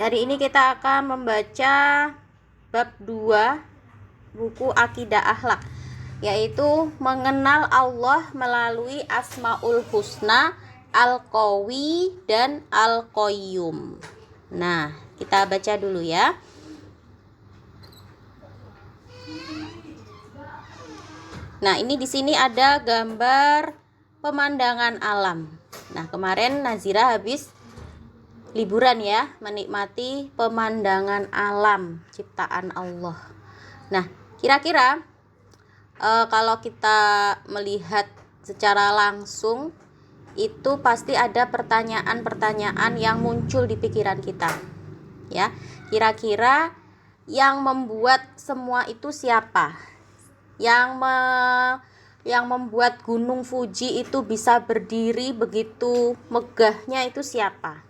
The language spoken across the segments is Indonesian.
Hari ini kita akan membaca bab 2 buku Akidah Akhlak, yaitu mengenal Allah melalui Asmaul Husna, Al-Qawi dan Al-Qayyum. Nah, kita baca dulu ya. Nah, ini di sini ada gambar pemandangan alam. Nah, kemarin Nazira habis liburan ya, menikmati pemandangan alam ciptaan Allah. Nah, kira-kira kalau kita melihat secara langsung itu pasti ada pertanyaan-pertanyaan yang muncul di pikiran kita. Ya, kira-kira yang membuat semua itu siapa? Yang membuat Gunung Fuji itu bisa berdiri begitu megahnya itu siapa?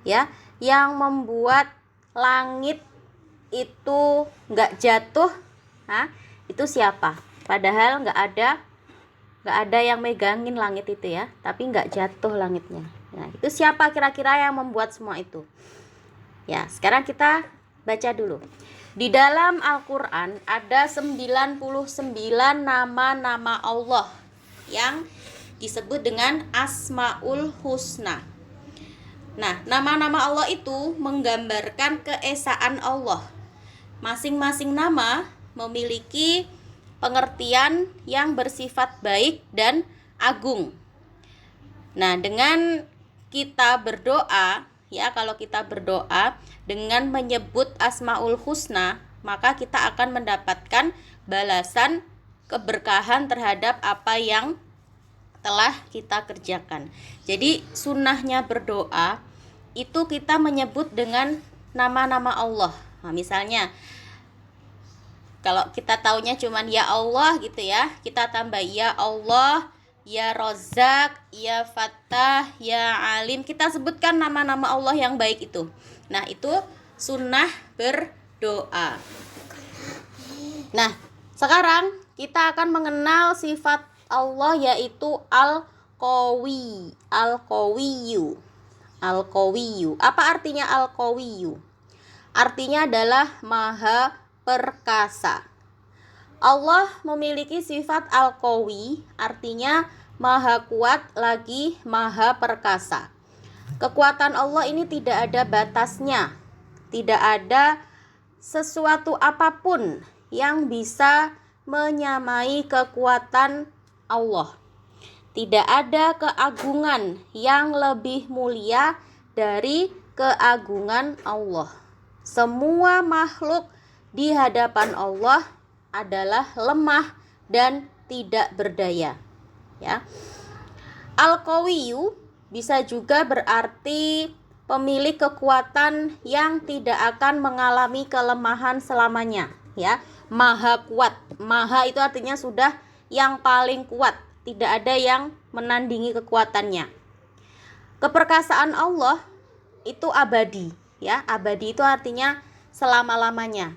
Ya, yang membuat langit itu nggak jatuh, itu siapa? Padahal nggak ada yang megangin langit itu ya, tapi nggak jatuh langitnya. Nah, itu siapa kira-kira yang membuat semua itu? Ya, sekarang kita baca dulu. Di dalam Al-Quran ada 99 nama-nama Allah yang disebut dengan Asmaul Husna. Nah, nama-nama Allah itu menggambarkan keesaan Allah. Masing-masing nama memiliki pengertian yang bersifat baik dan agung. Nah, dengan kita berdoa, ya, kalau kita berdoa dengan menyebut Asmaul Husna, maka kita akan mendapatkan balasan keberkahan terhadap apa yang telah kita kerjakan. Jadi sunnahnya berdoa itu kita menyebut dengan nama-nama Allah. Nah, misalnya kalau kita taunya cuman ya Allah gitu ya, kita tambah ya Allah, ya Rozak, ya Fattah, ya Alim. Kita sebutkan nama-nama Allah yang baik itu. Nah, itu sunnah berdoa. Nah, sekarang kita akan mengenal sifat Allah yaitu Al-Qawi, Al-Qawiyyu. Al-Qawiyyu. Apa artinya Al-Qawiyyu? Artinya adalah maha perkasa. Allah memiliki sifat Al-Qawi, artinya maha kuat lagi maha perkasa. Kekuatan Allah ini tidak ada batasnya. Tidak ada sesuatu apapun yang bisa menyamai kekuatan Allah. Tidak ada keagungan yang lebih mulia dari keagungan Allah. Semua makhluk di hadapan Allah adalah lemah dan tidak berdaya. Ya. Al-Qawiyyu bisa juga berarti pemilik kekuatan yang tidak akan mengalami kelemahan selamanya, ya. Maha kuat. Maha itu artinya sudah yang paling kuat, tidak ada yang menandingi kekuatannya. Keperkasaan Allah itu abadi, ya. Abadi itu artinya selama-lamanya.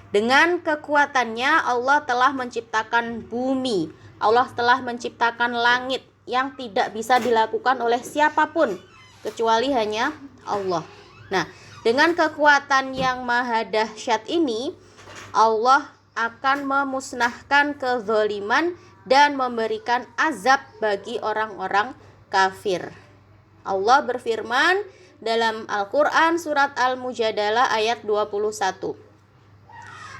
Dengan kekuatannya Allah telah menciptakan bumi, Allah telah menciptakan langit yang tidak bisa dilakukan oleh siapapun kecuali hanya Allah. Nah, dengan kekuatan yang maha dahsyat ini, Allah akan memusnahkan kezaliman dan memberikan azab bagi orang-orang kafir. Allah berfirman dalam Al-Quran surat Al-Mujadalah ayat 21.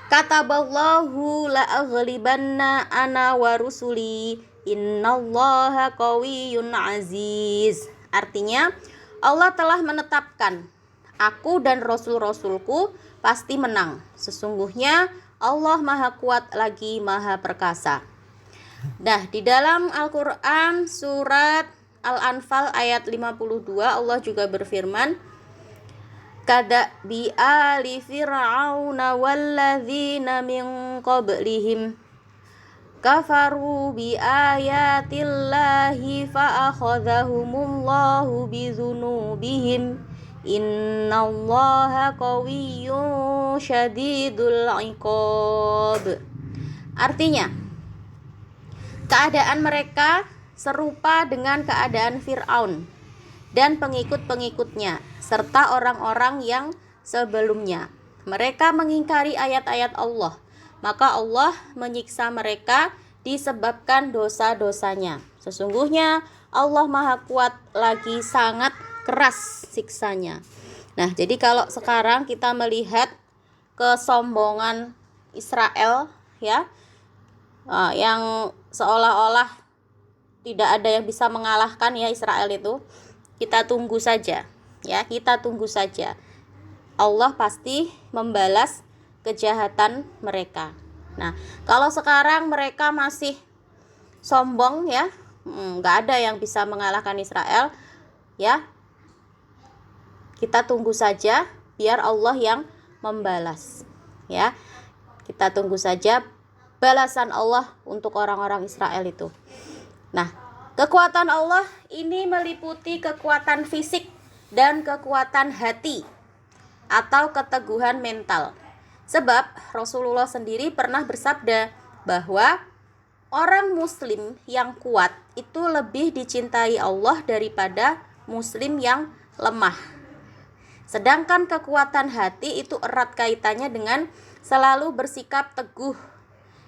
Kataballahu la'aghlibanna ana wa rusuli innallaha qawiyyun aziz. Artinya, Allah telah menetapkan, aku dan rasul-rasulku pasti menang. Sesungguhnya Allah maha kuat lagi maha perkasa. Nah, di dalam Al-Quran surat Al-Anfal ayat 52 Allah juga berfirman, Kadabi ali fir'auna walladzina min qablihim kafaru bi ayatillahi fa akhadhahumullahu bi dzunubihim innallaha qawiyyun syadidul iqab. Artinya, keadaan mereka serupa dengan keadaan Fir'aun dan pengikut-pengikutnya serta orang-orang yang sebelumnya. Mereka mengingkari ayat-ayat Allah, maka Allah menyiksa mereka disebabkan dosa-dosanya. Sesungguhnya Allah Maha Kuat lagi sangat keras siksanya. Nah, jadi kalau sekarang kita melihat kesombongan Israel, ya, yang seolah-olah tidak ada yang bisa mengalahkan ya Israel itu, kita tunggu saja, ya, kita tunggu saja. Allah pasti membalas kejahatan mereka. Nah, kalau sekarang mereka masih sombong, ya, nggak ada yang bisa mengalahkan Israel, ya, kita tunggu saja biar Allah yang membalas, ya. Kita tunggu saja balasan Allah untuk orang-orang Israel itu. Nah, kekuatan Allah ini meliputi kekuatan fisik dan kekuatan hati atau keteguhan mental. Sebab Rasulullah sendiri pernah bersabda bahwa orang muslim yang kuat itu lebih dicintai Allah daripada muslim yang lemah. Sedangkan kekuatan hati itu erat kaitannya dengan selalu bersikap teguh,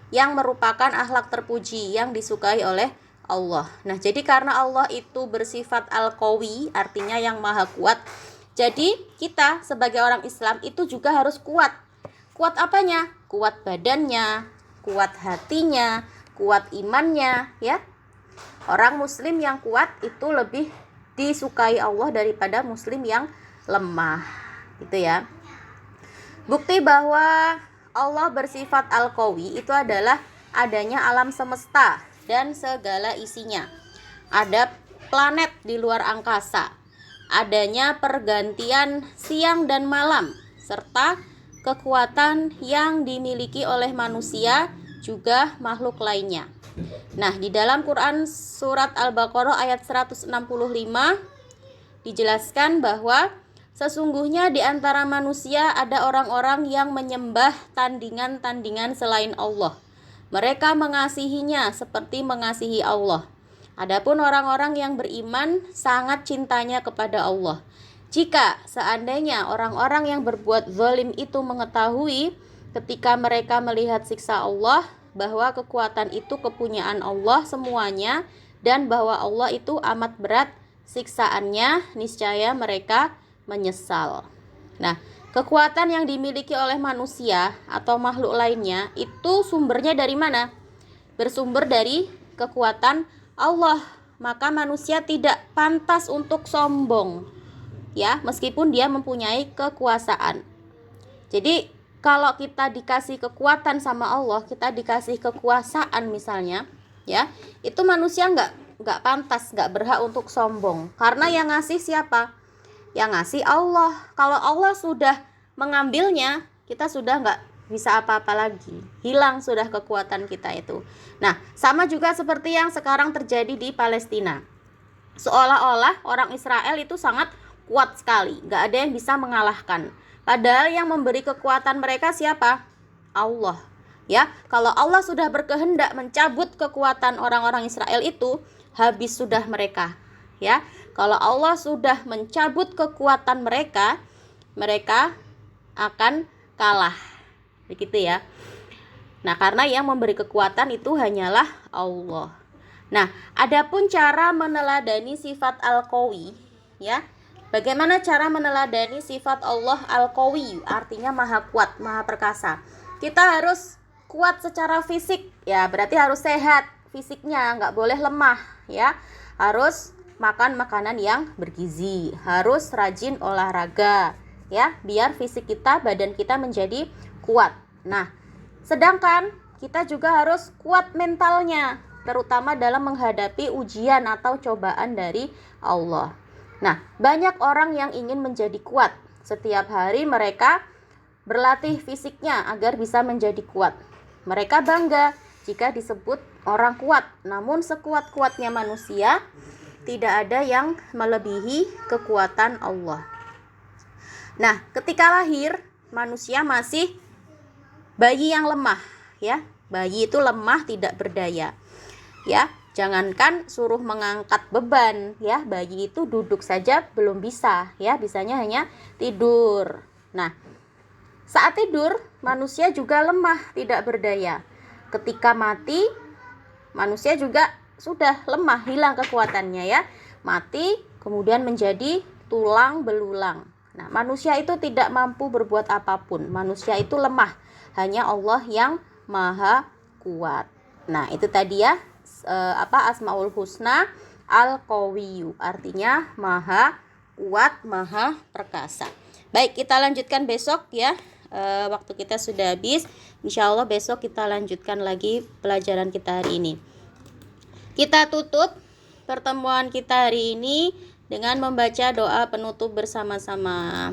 yang merupakan akhlak terpuji yang disukai oleh Allah. Nah, jadi karena Allah itu bersifat al-qawi, artinya yang maha kuat, jadi kita sebagai orang Islam itu juga harus kuat. Kuat apanya? Kuat badannya, kuat hatinya, kuat imannya, ya. Orang muslim yang kuat itu lebih disukai Allah daripada muslim yang lemah, gitu ya. Bukti bahwa Allah bersifat al-qawi itu adalah adanya alam semesta dan segala isinya. Ada planet di luar angkasa, adanya pergantian siang dan malam, serta kekuatan yang dimiliki oleh manusia juga makhluk lainnya. Nah, di dalam Quran surat Al-Baqarah ayat 165 dijelaskan bahwa sesungguhnya di antara manusia ada orang-orang yang menyembah tandingan-tandingan selain Allah. Mereka mengasihinya seperti mengasihi Allah. Adapun orang-orang yang beriman sangat cintanya kepada Allah. Jika seandainya orang-orang yang berbuat zalim itu mengetahui ketika mereka melihat siksa Allah bahwa kekuatan itu kepunyaan Allah semuanya dan bahwa Allah itu amat berat siksaannya, niscaya mereka menyesal. Nah, kekuatan yang dimiliki oleh manusia atau makhluk lainnya itu sumbernya dari mana? Bersumber dari kekuatan Allah. Maka manusia tidak pantas untuk sombong, ya, meskipun dia mempunyai kekuasaan. Jadi kalau kita dikasih kekuatan sama Allah, kita dikasih kekuasaan misalnya, ya, itu manusia nggak pantas, nggak berhak untuk sombong. Karena yang ngasih siapa? Yang ngasih Allah. Kalau Allah sudah mengambilnya, kita sudah nggak bisa apa-apa lagi. Hilang sudah kekuatan kita itu. Nah, sama juga seperti yang sekarang terjadi di Palestina. Seolah-olah orang Israel itu sangat kuat sekali, nggak ada yang bisa mengalahkan. Padahal yang memberi kekuatan mereka siapa? Allah. Ya, kalau Allah sudah berkehendak mencabut kekuatan orang-orang Israel itu, habis sudah mereka. Ya, kalau Allah sudah mencabut kekuatan mereka, mereka akan kalah. Begitu ya. Nah, karena yang memberi kekuatan itu hanyalah Allah. Nah, adapun cara meneladani sifat al-qawi, ya. Bagaimana cara meneladani sifat Allah al-qawi, artinya maha kuat, maha perkasa. Kita harus kuat secara fisik, ya, berarti harus sehat fisiknya, nggak boleh lemah, ya. Harus makan makanan yang bergizi, harus rajin olahraga, ya, biar fisik kita, badan kita menjadi kuat. Nah, sedangkan kita juga harus kuat mentalnya, terutama dalam menghadapi ujian atau cobaan dari Allah. Nah, banyak orang yang ingin menjadi kuat. Setiap hari mereka berlatih fisiknya agar bisa menjadi kuat. Mereka bangga jika disebut orang kuat, namun sekuat-kuatnya manusia tidak ada yang melebihi kekuatan Allah. Nah, ketika lahir, manusia masih bayi yang lemah, ya. Bayi itu lemah, tidak berdaya. Ya, Jangankan suruh mengangkat beban ya, bayi itu duduk saja belum bisa ya, bisanya hanya tidur. Nah, saat tidur manusia juga lemah, tidak berdaya. Ketika mati manusia juga sudah lemah, hilang kekuatannya ya. Mati kemudian menjadi tulang belulang. Nah, manusia itu tidak mampu berbuat apapun. Manusia itu lemah. Hanya Allah yang maha kuat. Nah, itu tadi ya Asmaul Husna Al-Qawiyyu. Artinya maha kuat, maha perkasa. Baik, kita lanjutkan besok ya. Waktu kita sudah habis. Insya Allah besok kita lanjutkan lagi pelajaran kita hari ini. Kita tutup pertemuan kita hari ini dengan membaca doa penutup bersama-sama.